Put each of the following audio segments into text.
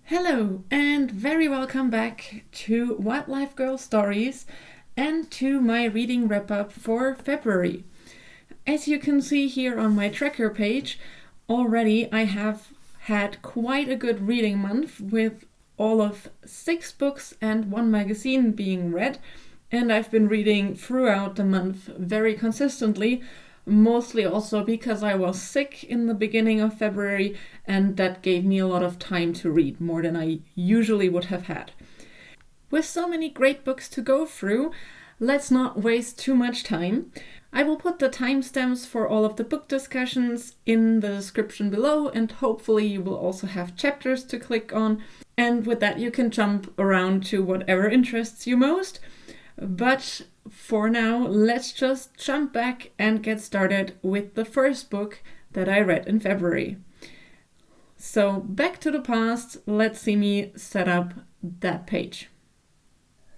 Hello and very welcome back to Wildlife Girl Stories and to my reading wrap-up for February. As you can see here on my tracker page, already I have had quite a good reading month with all of 6 books and 1 magazine being read, and I've been reading throughout the month very consistently, mostly also because I was sick in the beginning of February, and that gave me a lot of time to read, more than I usually would have had. With so many great books to go through, let's not waste too much time. I will put the timestamps for all of the book discussions in the description below, and hopefully you will also have chapters to click on, and with that you can jump around to whatever interests you most. But for now, let's just jump back and get started with the first book that I read in February. So back to the past, let's see me set up that page.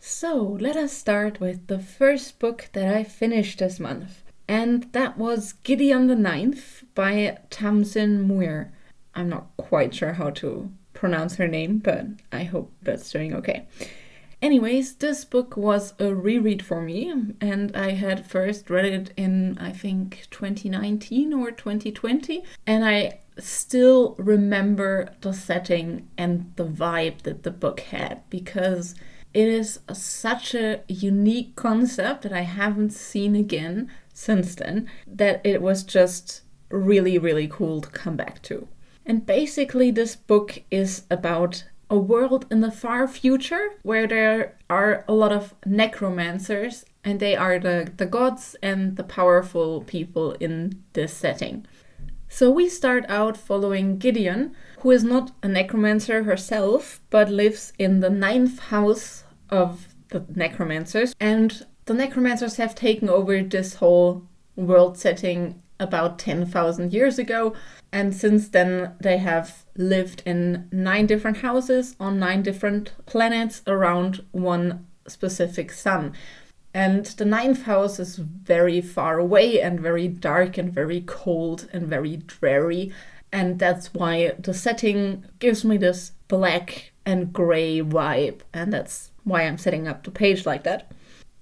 So let us start with the first book that I finished this month. And that was Gideon the Ninth by Tamsyn Muir. I'm not quite sure how to pronounce her name, but I hope that's doing okay. Anyways, this book was a reread for me, and I had first read it in, I think, 2019 or 2020, and I still remember the setting and the vibe that the book had, because it is such a unique concept that I haven't seen again since then, that it was just really, really cool to come back to. And basically this book is about a world in the far future where there are a lot of necromancers, and they are the gods and the powerful people in this setting. So we start out following Gideon, who is not a necromancer herself, but lives in the 9th house of the necromancers. And the necromancers have taken over this whole world setting about 10,000 years ago. And since then, they have lived in 9 different houses on 9 different planets around one specific sun. And the 9th house is very far away and very dark and very cold and very dreary. And that's why the setting gives me this black and gray vibe. And that's why I'm setting up the page like that.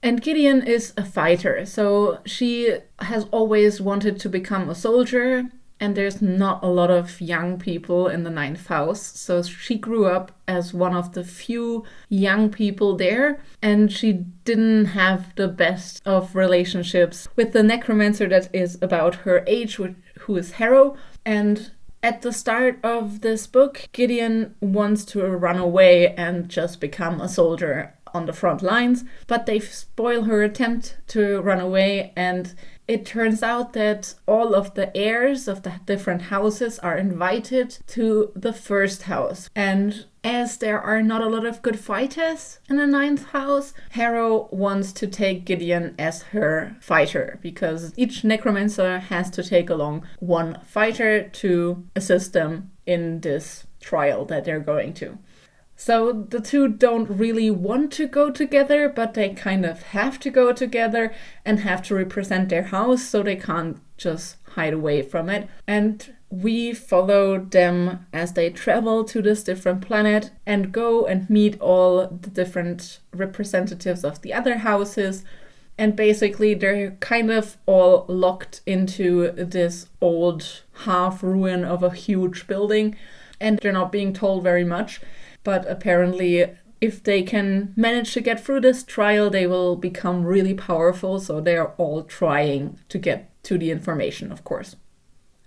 And Gideon is a fighter, so she has always wanted to become a soldier, and there's not a lot of young people in the 9th house, so she grew up as one of the few young people there, and she didn't have the best of relationships with the necromancer that is about her age, who is Harrow. And at the start of this book, Gideon wants to run away and just become a soldier on the front lines, but they spoil her attempt to run away, and it turns out that all of the heirs of the different houses are invited to the 1st house. And as there are not a lot of good fighters in the 9th house, Harrow wants to take Gideon as her fighter, because each necromancer has to take along one fighter to assist them in this trial that they're going to. So the two don't really want to go together, but they kind of have to go together and have to represent their house, so they can't just hide away from it. And we follow them as they travel to this different planet and go and meet all the different representatives of the other houses. And basically they're kind of all locked into this old half ruin of a huge building, and they're not being told very much. But apparently, if they can manage to get through this trial, they will become really powerful. So they are all trying to get to the information, of course.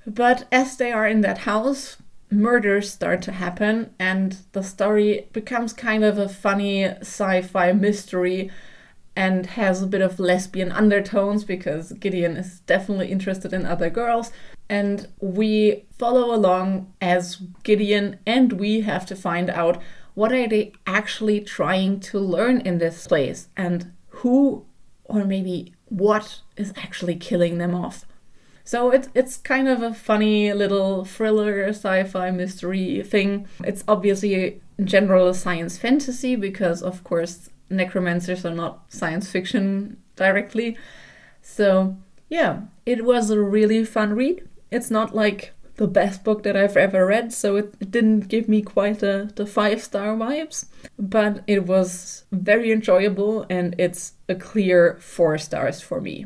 But as they are in that house, murders start to happen, and the story becomes kind of a funny sci-fi mystery and has a bit of lesbian undertones, because Gideon is definitely interested in other girls. And we follow along as Gideon, and we have to find out what are they actually trying to learn in this place, and who, or maybe what, is actually killing them off. So it's kind of a funny little thriller sci-fi mystery thing. It's obviously in general a science fantasy, because of course necromancers are not science fiction directly. So yeah, it was a really fun read. It's not like the best book that I've ever read, so it didn't give me quite the 5-star vibes, but it was very enjoyable and it's a clear 4 stars for me.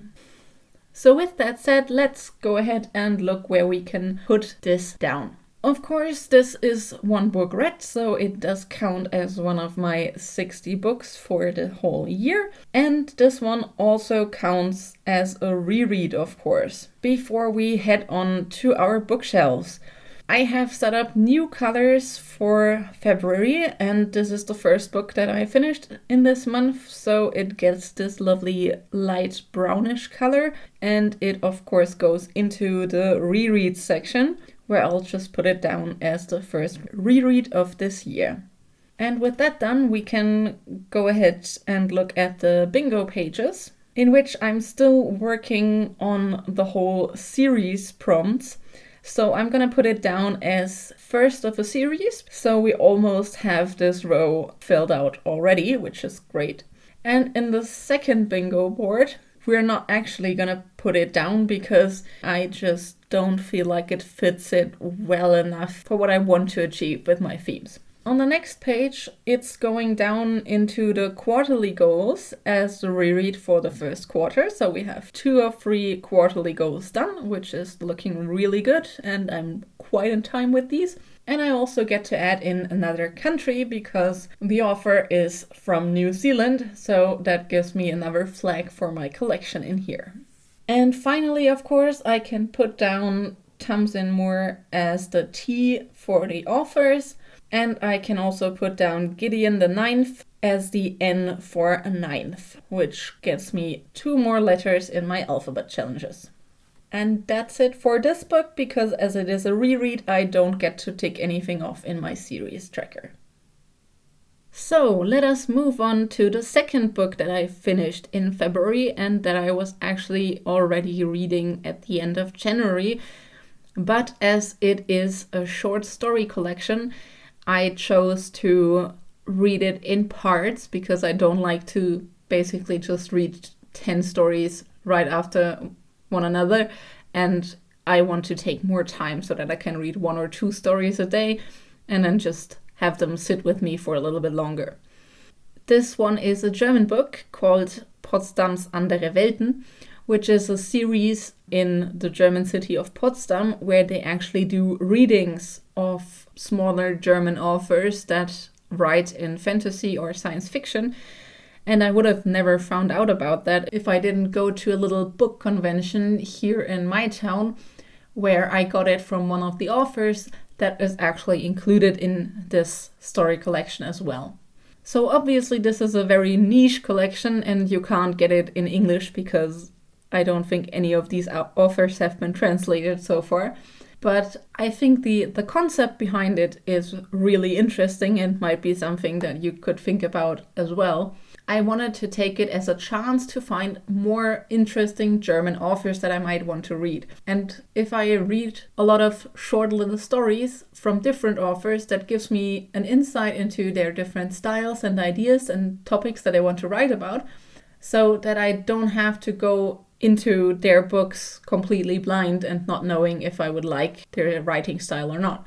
So with that said, let's go ahead and look where we can put this down. Of course, this is one book read, so it does count as one of my 60 books for the whole year. And this one also counts as a reread, of course. Before we head on to our bookshelves, I have set up new colors for February, and this is the first book that I finished in this month, so it gets this lovely light brownish color, and it of course goes into the reread section, where I'll just put it down as the first reread of this year. And with that done, we can go ahead and look at the bingo pages, in which I'm still working on the whole series prompts. So I'm gonna put it down as first of a series. So we almost have this row filled out already, which is great. And in the second bingo board, we're not actually gonna put it down because I just don't feel like it fits it well enough for what I want to achieve with my themes. On the next page, it's going down into the quarterly goals as the reread for the first quarter. So we have 2 of 3 quarterly goals done, which is looking really good, and I'm quite in time with these. And I also get to add in another country because the author is from New Zealand, so that gives me another flag for my collection in here. And finally, of course, I can put down Tamsyn Muir as the T for the authors, and I can also put down Gideon the 9th as the N for a 9th, which gets me 2 more letters in my alphabet challenges. And that's it for this book, because as it is a reread, I don't get to tick anything off in my series tracker. So let us move on to the second book that I finished in February and that I was actually already reading at the end of January. But as it is a short story collection, I chose to read it in parts because I don't like to basically just read 10 stories right after one another, and I want to take more time so that I can read 1 or 2 stories a day and then just have them sit with me for a little bit longer. This one is a German book called Potsdam's Andere Welten, which is a series in the German city of Potsdam where they actually do readings of smaller German authors that write in fantasy or science fiction. And I would have never found out about that if I didn't go to a little book convention here in my town, where I got it from one of the authors that is actually included in this story collection as well. So obviously this is a very niche collection and you can't get it in English because I don't think any of these authors have been translated so far. But I think the concept behind it is really interesting and might be something that you could think about as well. I wanted to take it as a chance to find more interesting German authors that I might want to read. And if I read a lot of short little stories from different authors, that gives me an insight into their different styles and ideas and topics that I want to write about, so that I don't have to go into their books completely blind and not knowing if I would like their writing style or not.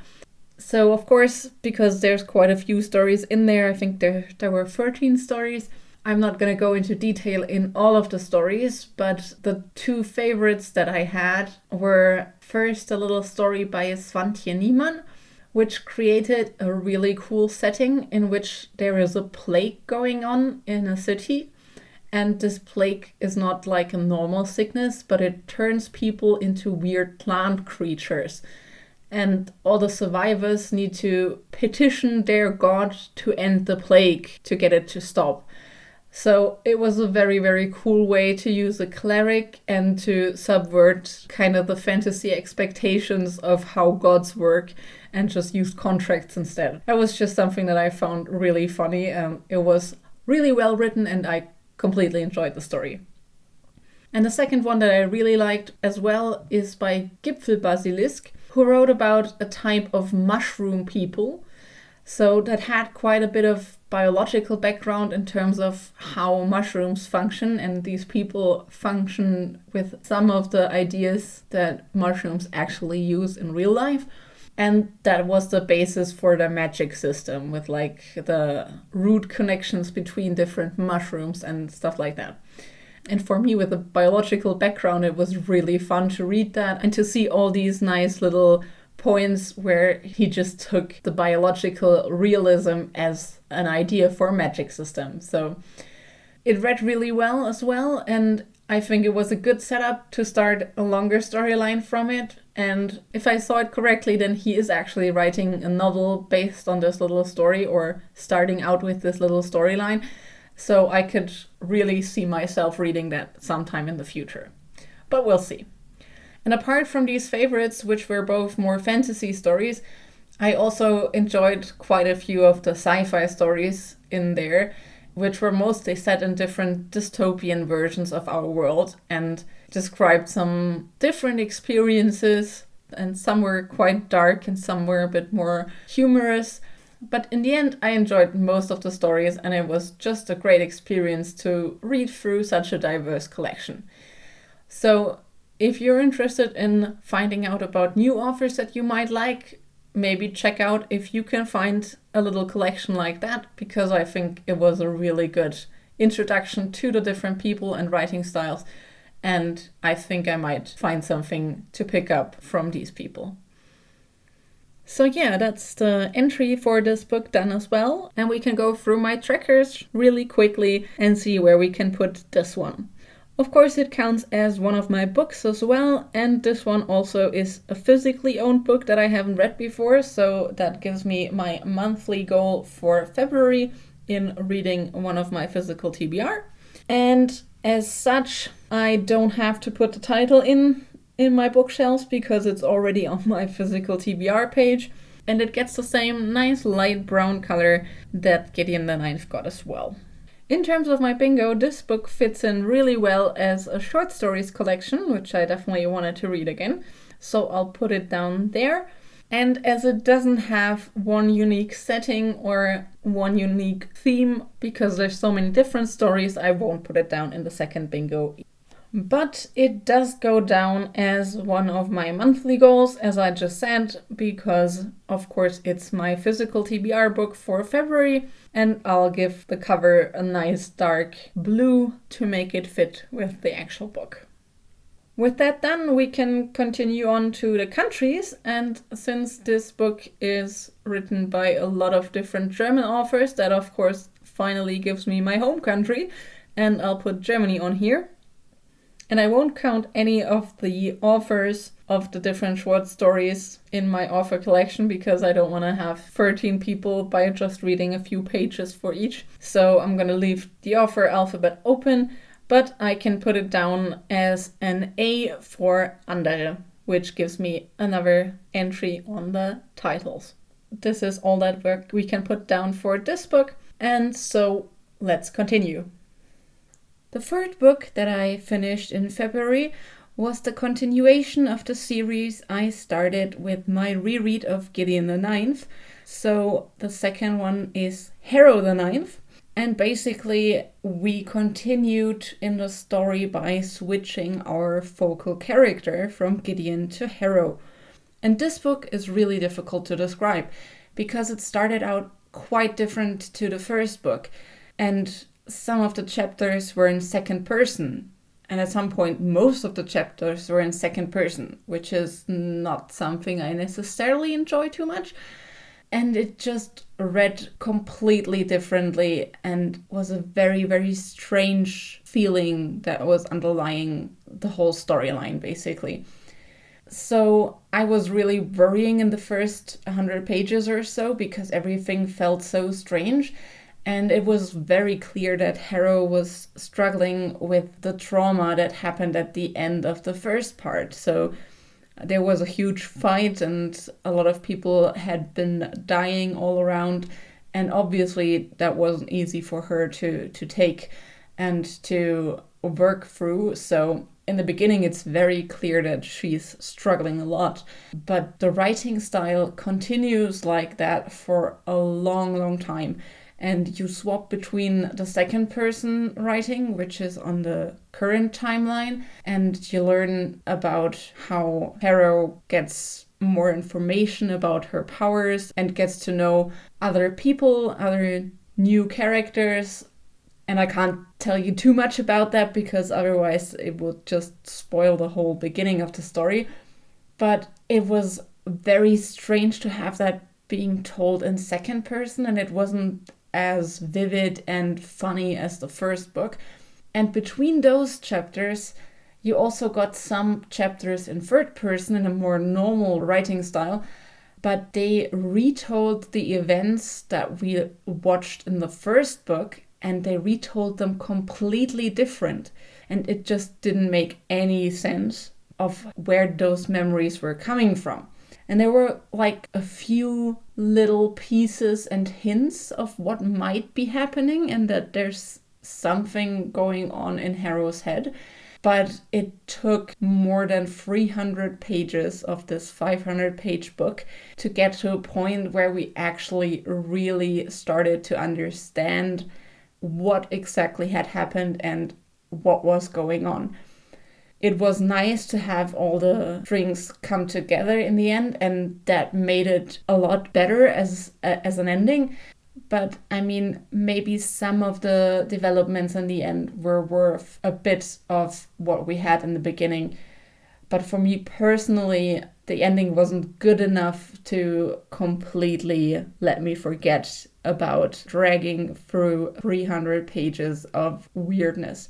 So of course, because there's quite a few stories in there, I think there were 13 stories, I'm not going to go into detail in all of the stories, but the 2 favorites that I had were first a little story by Swantje Niemann, which created a really cool setting in which there is a plague going on in a city. And this plague is not like a normal sickness, but it turns people into weird plant creatures. And all the survivors need to petition their god to end the plague to get it to stop. So it was a very, very cool way to use a cleric and to subvert kind of the fantasy expectations of how gods work and just use contracts instead. That was just something that I found really funny. It was really well written and I completely enjoyed the story. And the second one that I really liked as well is by Gipfelbasilisk, who wrote about a type of mushroom people So that had quite a bit of biological background in terms of how mushrooms function, and these people function with some of the ideas that mushrooms actually use in real life. And that was the basis for the magic system, with like the root connections between different mushrooms and stuff like that. And for me, with a biological background, it was really fun to read that and to see all these nice little points where he just took the biological realism as an idea for a magic system. So it read really well as well, and I think it was a good setup to start a longer storyline from it. And if I saw it correctly, then he is actually writing a novel based on this little story, or starting out with this little storyline. So I could really see myself reading that sometime in the future. But we'll see. And apart from these favorites, which were both more fantasy stories, I also enjoyed quite a few of the sci-fi stories in there, which were mostly set in different dystopian versions of our world and described some different experiences, and some were quite dark and some were a bit more humorous. But in the end, I enjoyed most of the stories, and it was just a great experience to read through such a diverse collection. So if you're interested in finding out about new authors that you might like, maybe check out if you can find a little collection like that, because I think it was a really good introduction to the different people and writing styles. And I think I might find something to pick up from these people. So yeah, that's the entry for this book done as well. And we can go through my trackers really quickly and see where we can put this one. Of course, it counts as one of my books as well, and this one also is a physically owned book that I haven't read before, so that gives me my monthly goal for February in reading one of my physical TBR. And as such, I don't have to put the title in my bookshelves because it's already on my physical TBR page, and it gets the same nice light brown color that Gideon the Ninth got as well. In terms of my bingo, this book fits in really well as a short stories collection, which I definitely wanted to read again, so I'll put it down there. And as it doesn't have one unique setting or one unique theme, because there's so many different stories, I won't put it down in the second bingo. But it does go down as one of my monthly goals, as I just said, because of course it's my physical TBR book for February, and I'll give the cover a nice dark blue to make it fit with the actual book. With that done, we can continue on to the countries, and since this book is written by a lot of different German authors, that of course finally gives me my home country, and I'll put Germany on here. And I won't count any of the authors of the different short stories in my author collection because I don't want to have 13 people by just reading a few pages for each. So I'm going to leave the author alphabet open, but I can put it down as an A for Andere, which gives me another entry on the titles. This is all that we can put down for this book, and so let's continue. The third book that I finished in February was the continuation of the series I started with my reread of Gideon the Ninth. So the second one is Harrow the Ninth. And basically we continued in the story by switching our focal character from Gideon to Harrow. And this book is really difficult to describe because it started out quite different to the first book. And some of the chapters were in second person, and at some point most of the chapters were in second person, which is not something I necessarily enjoy too much. And it just read completely differently and was a very, very strange feeling that was underlying the whole storyline, basically. So I was really worrying in the first 100 pages or so because everything felt so strange. And it was very clear that Harrow was struggling with the trauma that happened at the end of the first part. So there was a huge fight and a lot of people had been dying all around. And obviously that wasn't easy for her to take and to work through. So in the beginning, it's very clear that she's struggling a lot, but the writing style continues like that for a long, long time. And you swap between the second person writing, which is on the current timeline, and you learn about how Harrow gets more information about her powers and gets to know other people, other new characters. And I can't tell you too much about that because otherwise it would just spoil the whole beginning of the story. But it was very strange to have that being told in second person, and it wasn't as vivid and funny as the first book. And between those chapters, you also got some chapters in third person in a more normal writing style, but they retold the events that we watched in the first book, and they retold them completely different. And it just didn't make any sense of where those memories were coming from. And there were like a few little pieces and hints of what might be happening and that there's something going on in Harrow's head. But it took more than 300 pages of this 500-page book to get to a point where we actually really started to understand what exactly had happened and what was going on. It was nice to have all the strings come together in the end, and that made it a lot better as an ending. But I mean, maybe some of the developments in the end were worth a bit of what we had in the beginning. But for me personally, the ending wasn't good enough to completely let me forget about dragging through 300 pages of weirdness.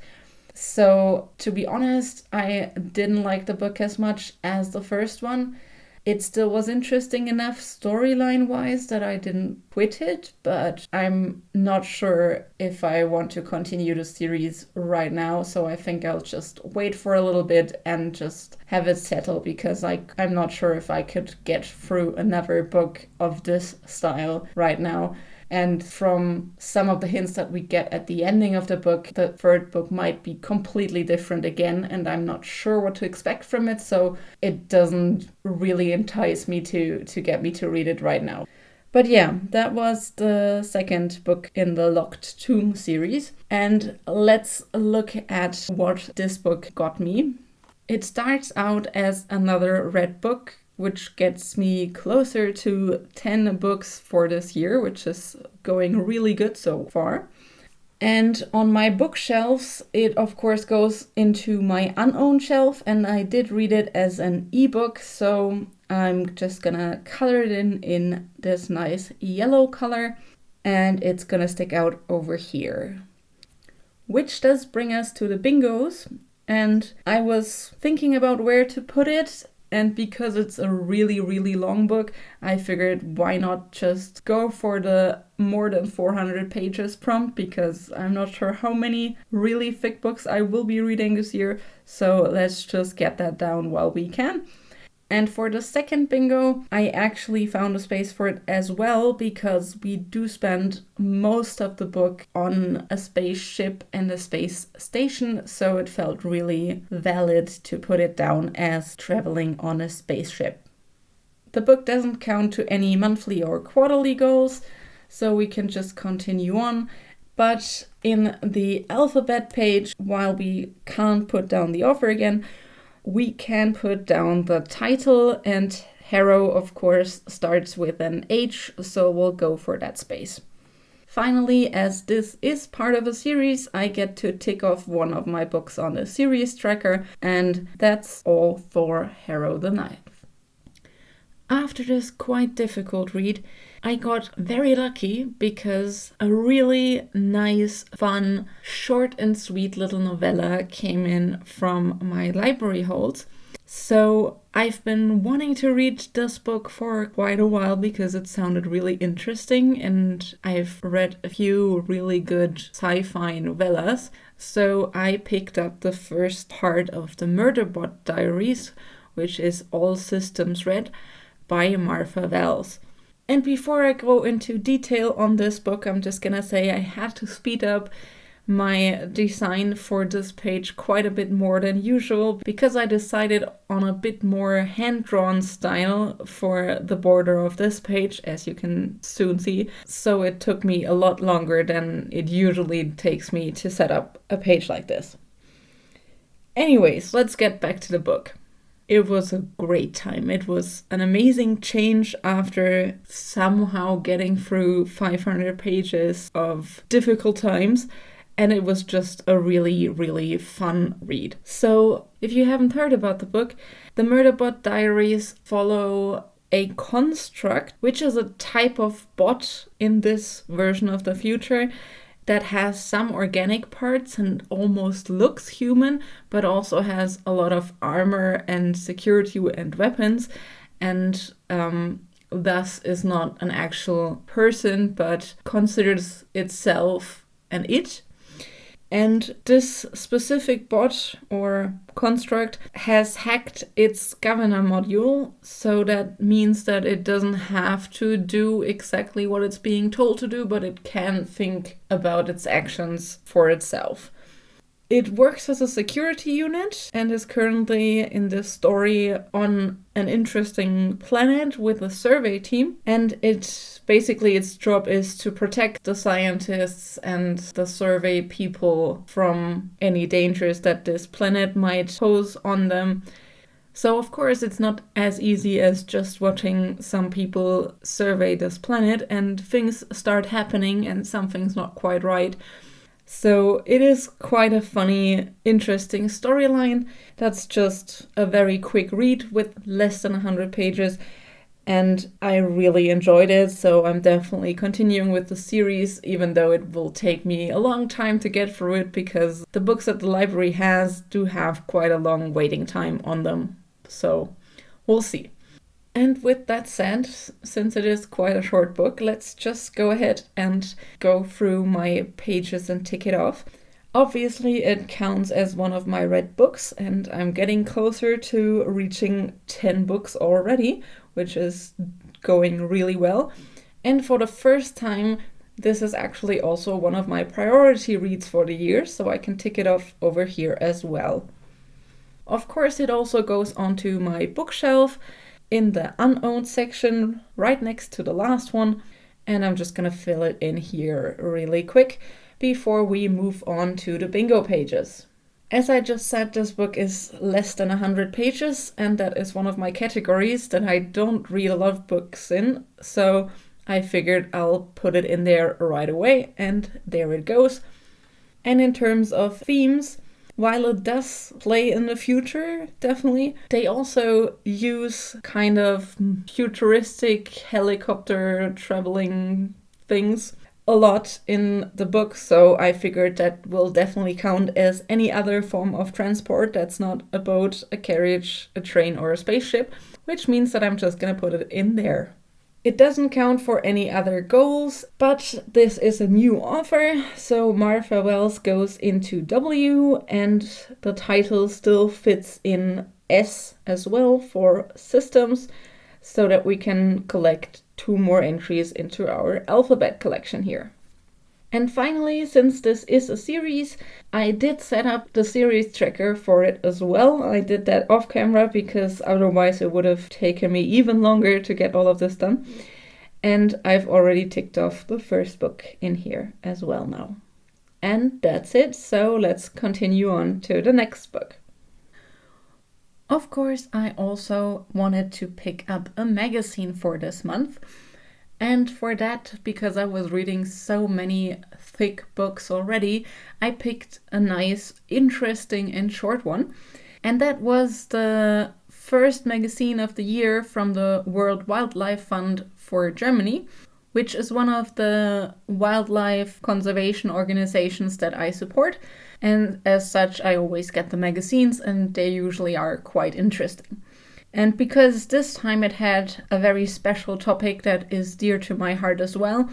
So, to be honest, I didn't like the book as much as the first one. It still was interesting enough storyline-wise that I didn't quit it, but I'm not sure if I want to continue the series right now, so I think I'll just wait for a little bit and just have it settle, because I'm not sure if I could get through another book of this style right now. And from some of the hints that we get at the ending of the book, the third book might be completely different again, and I'm not sure what to expect from it, so it doesn't really entice me to get me to read it right now. But yeah, that was the second book in the Locked Tomb series, and let's look at what this book got me. It starts out as another red book, which gets me closer to 10 books for this year, which is going really good so far. And on my bookshelves, it of course goes into my unowned shelf, and I did read it as an ebook, so I'm just gonna color it in this nice yellow color, and it's gonna stick out over here. Which does bring us to the bingos, and I was thinking about where to put it. And because it's a really, really long book, I figured why not just go for the more than 400 pages prompt, because I'm not sure how many really thick books I will be reading this year. So let's just get that down while we can. And for the second bingo, I actually found a space for it as well, because we do spend most of the book on a spaceship and a space station, so it felt really valid to put it down as traveling on a spaceship. The book doesn't count to any monthly or quarterly goals, so we can just continue on. But in the alphabet page, while we can't put down the author again, we can put down the title, and Harrow, of course, starts with an H, so we'll go for that space. Finally, as this is part of a series, I get to tick off one of my books on the series tracker, and that's all for Harrow the Ninth. After this quite difficult read, I got very lucky because a really nice, fun, short and sweet little novella came in from my library holds. So I've been wanting to read this book for quite a while because it sounded really interesting, and I've read a few really good sci-fi novellas. So I picked up the first part of the Murderbot Diaries, which is All Systems Red, by Martha Wells. And before I go into detail on this book, I'm just gonna say I had to speed up my design for this page quite a bit more than usual because I decided on a bit more hand-drawn style for the border of this page, as you can soon see. So it took me a lot longer than it usually takes me to set up a page like this. Anyways, let's get back to the book. It was a great time. It was an amazing change after somehow getting through 500 pages of difficult times. And it was just a really, really fun read. So if you haven't heard about the book, the Murderbot Diaries follow a construct, which is a type of bot in this version of the future that has some organic parts and almost looks human, but also has a lot of armor and security and weapons, and thus is not an actual person, but considers itself an it. And this specific bot or construct has hacked its governor module, so that means that it doesn't have to do exactly what it's being told to do, but it can think about its actions for itself. It works as a security unit and is currently in this story on an interesting planet with a survey team. And its job is to protect the scientists and the survey people from any dangers that this planet might pose on them. So of course it's not as easy as just watching some people survey this planet and things start happening and something's not quite right. So it is quite a funny, interesting storyline. That's just a very quick read with less than 100 pages. And I really enjoyed it, so I'm definitely continuing with the series, even though it will take me a long time to get through it because the books that the library has do have quite a long waiting time on them. So we'll see. And with that said, since it is quite a short book, let's just go ahead and go through my pages and tick it off. Obviously, it counts as one of my read books, and I'm getting closer to reaching 10 books already, which is going really well. And for the first time, this is actually also one of my priority reads for the year, so I can tick it off over here as well. Of course, it also goes onto my bookshelf in the unowned section right next to the last one, and I'm just gonna fill it in here really quick before we move on to the bingo pages. As I just said, this book is less than 100 pages, and that is one of my categories that I don't read a lot of books in, so I figured I'll put it in there right away, and there it goes. And in terms of themes, while it does play in the future, definitely, they also use kind of futuristic helicopter traveling things a lot in the book, so I figured that will definitely count as any other form of transport that's not a boat, a carriage, a train, or a spaceship, which means that I'm just gonna put it in there. It doesn't count for any other goals, but this is a new author, so Martha Wells goes into W, and the title still fits in S as well for systems, so that we can collect 2 more entries into our alphabet collection here. And finally, since this is a series, I did set up the series tracker for it as well. I did that off camera because otherwise it would have taken me even longer to get all of this done. And I've already ticked off the first book in here as well now. And that's it, so let's continue on to the next book. Of course, I also wanted to pick up a magazine for this month. And for that, because I was reading so many thick books already, I picked a nice, interesting and short one. And that was the first magazine of the year from the World Wildlife Fund for Germany, which is one of the wildlife conservation organizations that I support. And as such, I always get the magazines, and they usually are quite interesting. And because this time it had a very special topic that is dear to my heart as well,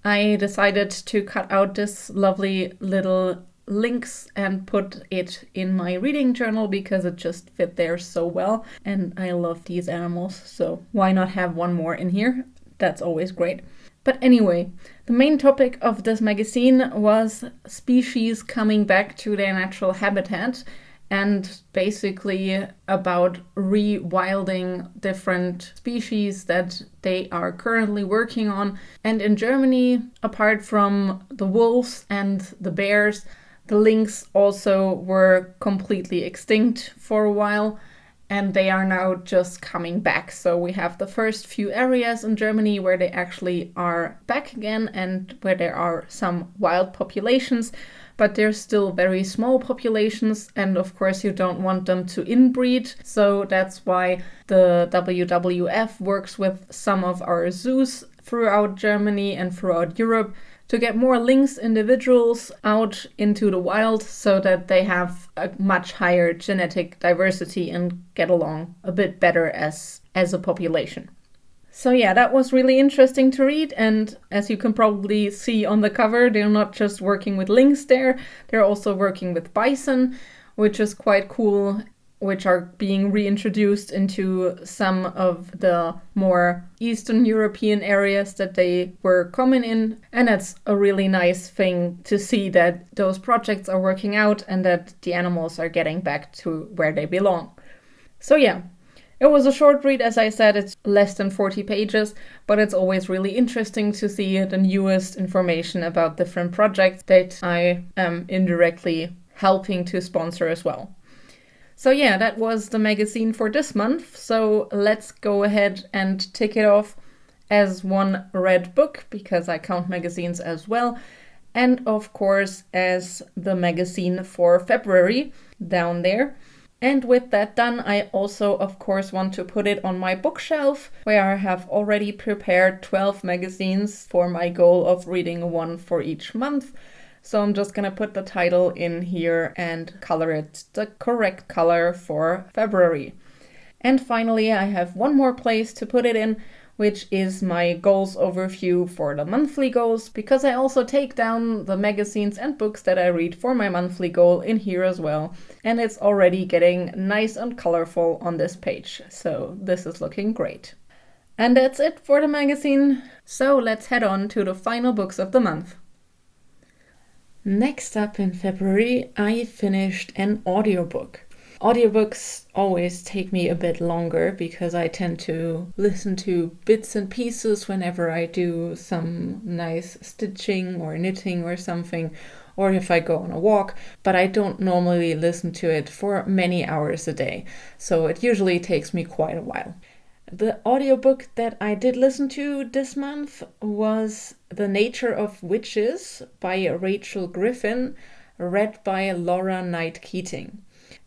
I decided to cut out this lovely little links and put it in my reading journal because it just fit there so well. And I love these animals, so why not have one more in here? That's always great. But anyway, the main topic of this magazine was species coming back to their natural habitat, and basically about rewilding different species that they are currently working on. And in Germany, apart from the wolves and the bears, the lynx also were completely extinct for a while, and they are now just coming back. So we have the first few areas in Germany where they actually are back again and where there are some wild populations, but they're still very small populations, and of course you don't want them to inbreed. So that's why the WWF works with some of our zoos throughout Germany and throughout Europe to get more lynx individuals out into the wild so that they have a much higher genetic diversity and get along a bit better as a population. So yeah, that was really interesting to read, and as you can probably see on the cover, they're not just working with lynx there, they're also working with bison, which is quite cool, which are being reintroduced into some of the more Eastern European areas that they were common in. And that's a really nice thing to see, that those projects are working out and that the animals are getting back to where they belong. So yeah, it was a short read, as I said, it's less than 40 pages, but it's always really interesting to see the newest information about different projects that I am indirectly helping to sponsor as well. So yeah, that was the magazine for this month. So let's go ahead and tick it off as one read book, because I count magazines as well. And of course, as the magazine for February down there. And with that done, I also, of course, want to put it on my bookshelf, where I have already prepared 12 magazines for my goal of reading one for each month. So I'm just going to put the title in here and color it the correct color for February. And finally, I have one more place to put it in, which is my goals overview for the monthly goals, because I also take down the magazines and books that I read for my monthly goal in here as well. And it's already getting nice and colorful on this page. So this is looking great. And that's it for the magazine. So let's head on to the final books of the month. Next up in February, I finished an audiobook. Audiobooks always take me a bit longer because I tend to listen to bits and pieces whenever I do some nice stitching or knitting or something, or if I go on a walk, but I don't normally listen to it for many hours a day, so it usually takes me quite a while. The audiobook that I did listen to this month was The Nature of Witches by Rachel Griffin, read by Laura Knight Keating.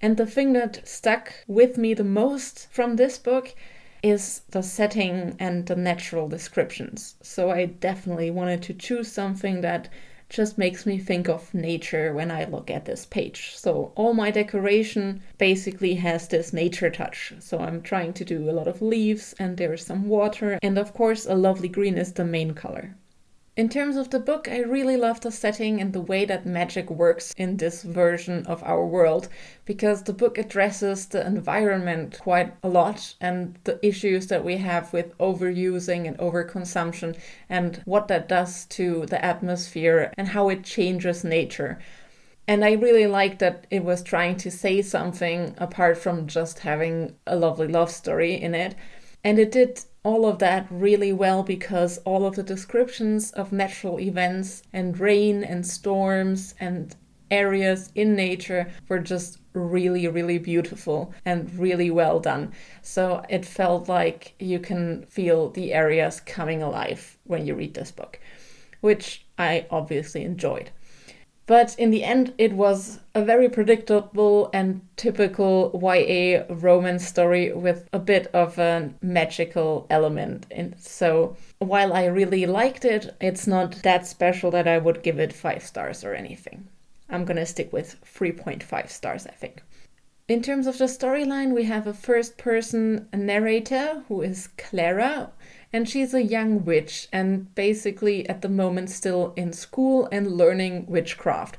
And the thing that stuck with me the most from this book is the setting and the natural descriptions. So I definitely wanted to choose something that just makes me think of nature when I look at this page. So all my decoration basically has this nature touch. So I'm trying to do a lot of leaves, and there's some water, and of course a lovely green is the main color. In terms of the book, I really love the setting and the way that magic works in this version of our world, because the book addresses the environment quite a lot and the issues that we have with overusing and overconsumption and what that does to the atmosphere and how it changes nature. And I really like that it was trying to say something apart from just having a lovely love story in it. And it did all of that really well, because all of the descriptions of natural events and rain and storms and areas in nature were just really, really beautiful and really well done. So it felt like you can feel the areas coming alive when you read this book, which I obviously enjoyed. But in the end, it was a very predictable and typical YA romance story with a bit of a magical element. And so while I really liked it, it's not that special that I would give it 5 stars or anything. I'm gonna stick with 3.5 stars, I think. In terms of the storyline, we have a first-person narrator who is Clara, and she's a young witch and basically at the moment still in school and learning witchcraft.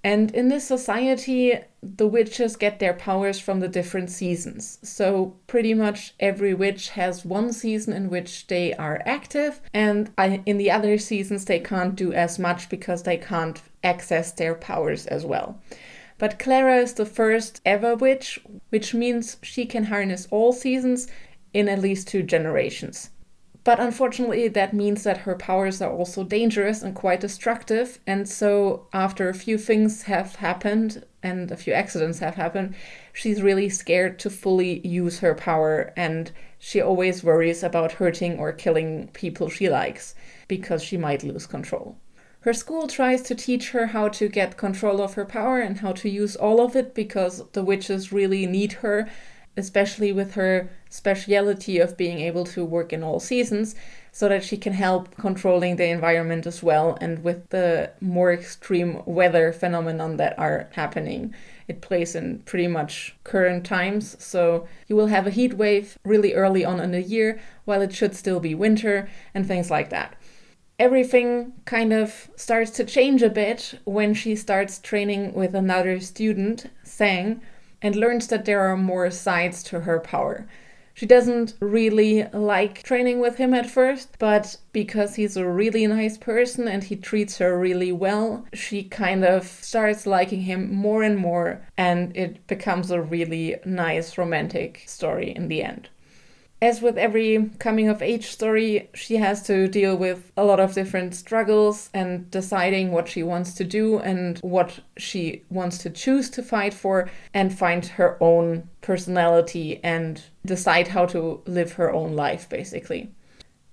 And in this society, the witches get their powers from the different seasons. So pretty much every witch has one season in which they are active, and in the other seasons they can't do as much because they can't access their powers as well. But Clara is the first ever witch, which means she can harness all seasons in at least 2 generations. But unfortunately, that means that her powers are also dangerous and quite destructive. And so after a few things have happened and a few accidents have happened, she's really scared to fully use her power. And she always worries about hurting or killing people she likes because she might lose control. Her school tries to teach her how to get control of her power and how to use all of it because the witches really need her, especially with her speciality of being able to work in all seasons, so that she can help controlling the environment as well. And with the more extreme weather phenomenon that are happening, it plays in pretty much current times. So you will have a heat wave really early on in the year, while it should still be winter and things like that. Everything kind of starts to change a bit when she starts training with another student, Sang, and learns that there are more sides to her power. She doesn't really like training with him at first, but because he's a really nice person and he treats her really well, she kind of starts liking him more and more, and it becomes a really nice romantic story in the end. As with every coming-of-age story, she has to deal with a lot of different struggles and deciding what she wants to do and what she wants to choose to fight for, and find her own personality and decide how to live her own life, basically.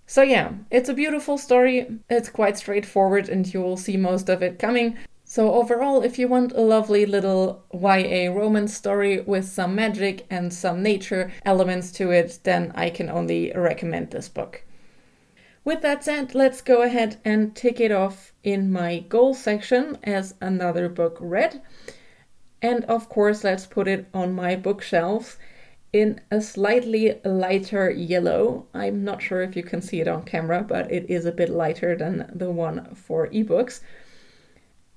So yeah, it's a beautiful story. It's quite straightforward and you will see most of it coming. So overall, if you want a lovely little YA romance story with some magic and some nature elements to it, then I can only recommend this book. With that said, let's go ahead and tick it off in my goals section as another book read. And of course, let's put it on my bookshelves in a slightly lighter yellow. I'm not sure if you can see it on camera, but it is a bit lighter than the one for ebooks.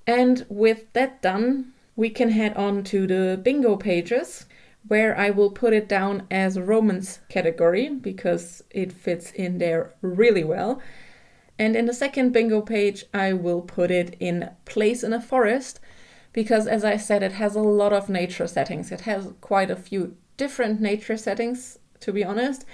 And with that done, we can head on to the bingo pages, where I will put it down as a romance category because it fits in there really well. And in the second bingo page, I will put it in Place in a Forest because, as I said, it has a lot of nature settings. It has quite a few different nature settings, to be honest.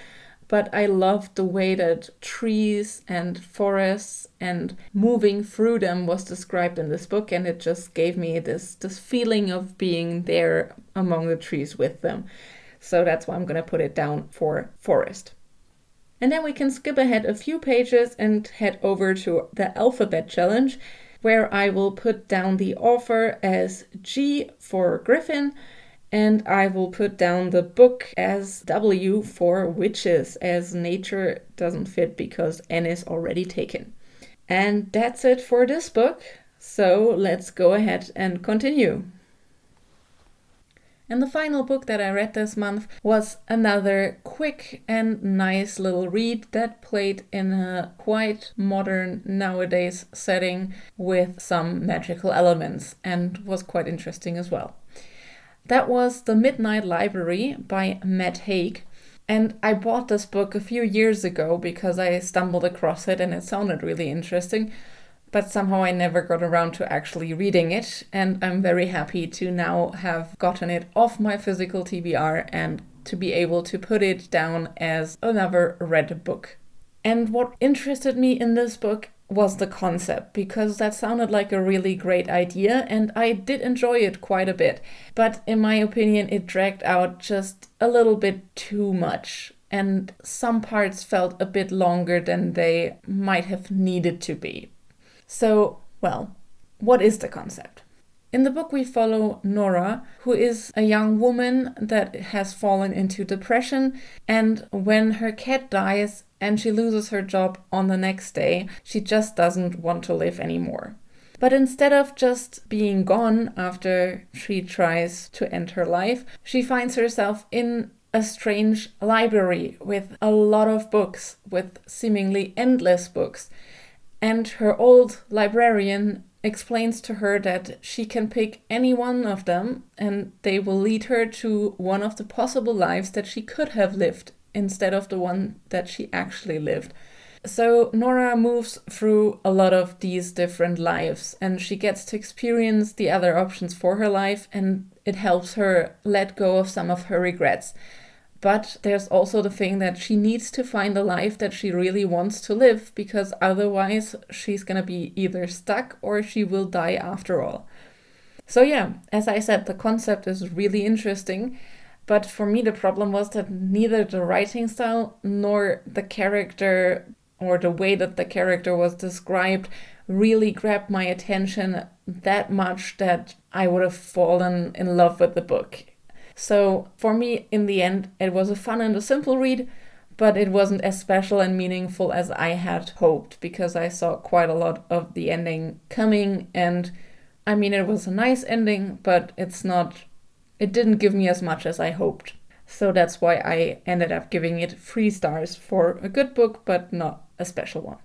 But I love the way that trees and forests and moving through them was described in this book, and it just gave me this feeling of being there among the trees with them. So that's why I'm going to put it down for forest. And then we can skip ahead a few pages and head over to the alphabet challenge, where I will put down the author as G for Griffin, and I will put down the book as W for witches, as nature doesn't fit because N is already taken. And that's it for this book. So let's go ahead and continue. And the final book that I read this month was another quick and nice little read that played in a quite modern nowadays setting with some magical elements and was quite interesting as well. That was The Midnight Library by Matt Haig. And I bought this book a few years ago because I stumbled across it and it sounded really interesting. But somehow I never got around to actually reading it. And I'm very happy to now have gotten it off my physical TBR and to be able to put it down as another read book. And what interested me in this book was the concept, because that sounded like a really great idea and I did enjoy it quite a bit. But in my opinion, it dragged out just a little bit too much and some parts felt a bit longer than they might have needed to be. So, well, what is the concept? In the book we follow Nora, who is a young woman that has fallen into depression, and when her cat dies and she loses her job on the next day, she just doesn't want to live anymore. But instead of just being gone after she tries to end her life, she finds herself in a strange library with a lot of books, with seemingly endless books. And her old librarian explains to her that she can pick any one of them and they will lead her to one of the possible lives that she could have lived instead of the one that she actually lived. So Nora moves through a lot of these different lives and she gets to experience the other options for her life, and it helps her let go of some of her regrets. But there's also the thing that she needs to find a life that she really wants to live, because otherwise she's gonna be either stuck or she will die after all. So yeah, as I said, the concept is really interesting, but for me the problem was that neither the writing style nor the character or the way that the character was described really grabbed my attention that much that I would have fallen in love with the book. So for me, in the end, it was a fun and a simple read, but it wasn't as special and meaningful as I had hoped, because I saw quite a lot of the ending coming, and I mean, it was a nice ending, but it didn't give me as much as I hoped. So that's why I ended up giving it 3 stars for a good book, but not a special one.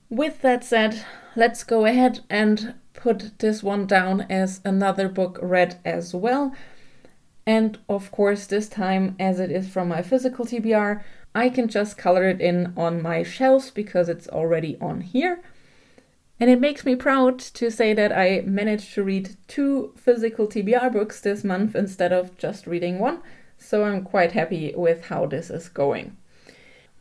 With that said, let's go ahead and put this one down as another book read as well. And of course, this time, as it is from my physical TBR, I can just color it in on my shelves because it's already on here. And it makes me proud to say that I managed to read 2 physical TBR books this month instead of just reading 1. So I'm quite happy with how this is going.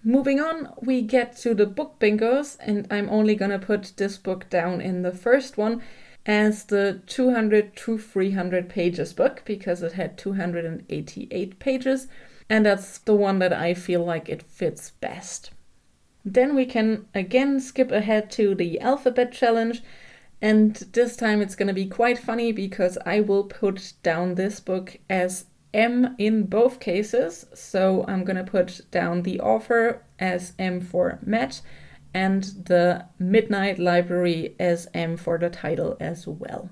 Moving on, we get to the book bingos, and I'm only gonna put this book down in the first one as the 200 to 300 pages book, because it had 288 pages, and that's the one that I feel like it fits best. Then we can again skip ahead to the alphabet challenge, and this time it's going to be quite funny because I will put down this book as M in both cases. So I'm going to put down the author as M for Matt, and the Midnight Library as M for the title as well.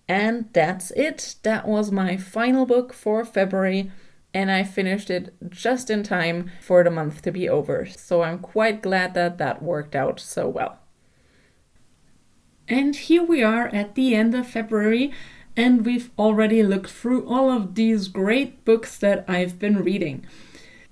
And that's it. That was my final book for February, and I finished it just in time for the month to be over. So I'm quite glad that that worked out so well. And here we are at the end of February, and we've already looked through all of these great books that I've been reading.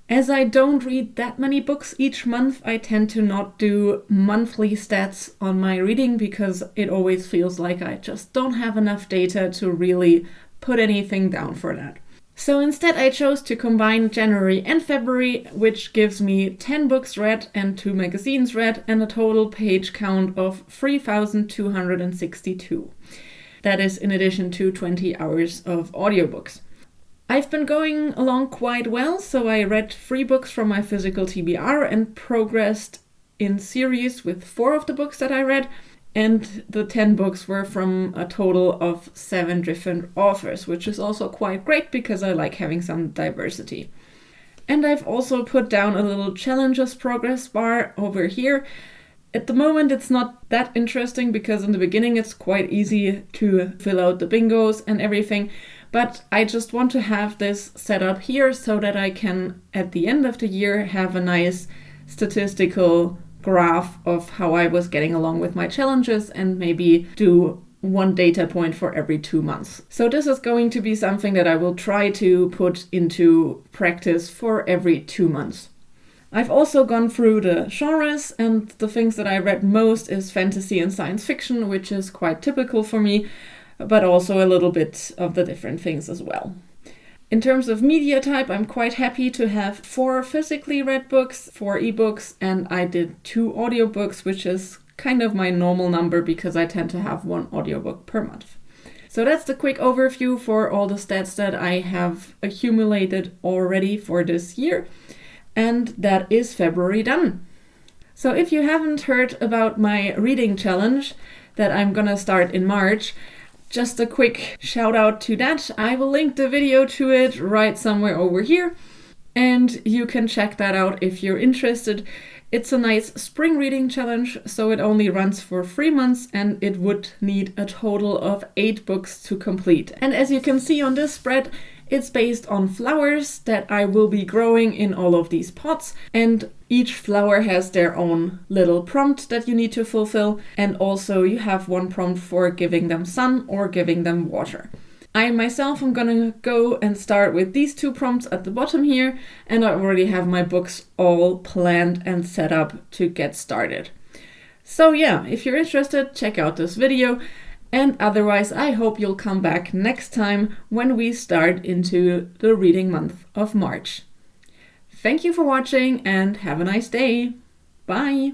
As I don't read that many books each month, I tend to not do monthly stats on my reading because it always feels like I just don't have enough data to really put anything down for that. So instead I chose to combine January and February, which gives me 10 books read and 2 magazines read and a total page count of 3,262. That is in addition to 20 hours of audiobooks. I've been going along quite well, so I read 3 books from my physical TBR and progressed in series with 4 of the books that I read, and the 10 books were from a total of 7 different authors, which is also quite great because I like having some diversity. And I've also put down a little challenges progress bar over here. At the moment it's not that interesting because in the beginning it's quite easy to fill out the bingos and everything, but I just want to have this set up here so that I can, at the end of the year, have a nice statistical graph of how I was getting along with my challenges and maybe do 1 data point for every 2 months. So this is going to be something that I will try to put into practice for every 2 months. I've also gone through the genres, and the things that I read most is fantasy and science fiction, which is quite typical for me, but also a little bit of the different things as well. In terms of media type, I'm quite happy to have 4 physically read books, 4 ebooks, and I did 2 audiobooks, which is kind of my normal number because I tend to have 1 audiobook per month. So that's the quick overview for all the stats that I have accumulated already for this year. And that is February done. So if you haven't heard about my reading challenge that I'm gonna start in March, just a quick shout out to that. I will link the video to it right somewhere over here, and you can check that out if you're interested. It's a nice spring reading challenge, so it only runs for 3 months and it would need a total of 8 books to complete. And as you can see on this spread, It's based on flowers that I will be growing in all of these pots, and each flower has their own little prompt that you need to fulfill, and also you have one prompt for giving them sun or giving them water. I myself am gonna go and start with these 2 prompts at the bottom here, and I already have my books all planned and set up to get started. So yeah, if you're interested, check out this video. And otherwise, I hope you'll come back next time when we start into the reading month of March. Thank you for watching and have a nice day. Bye!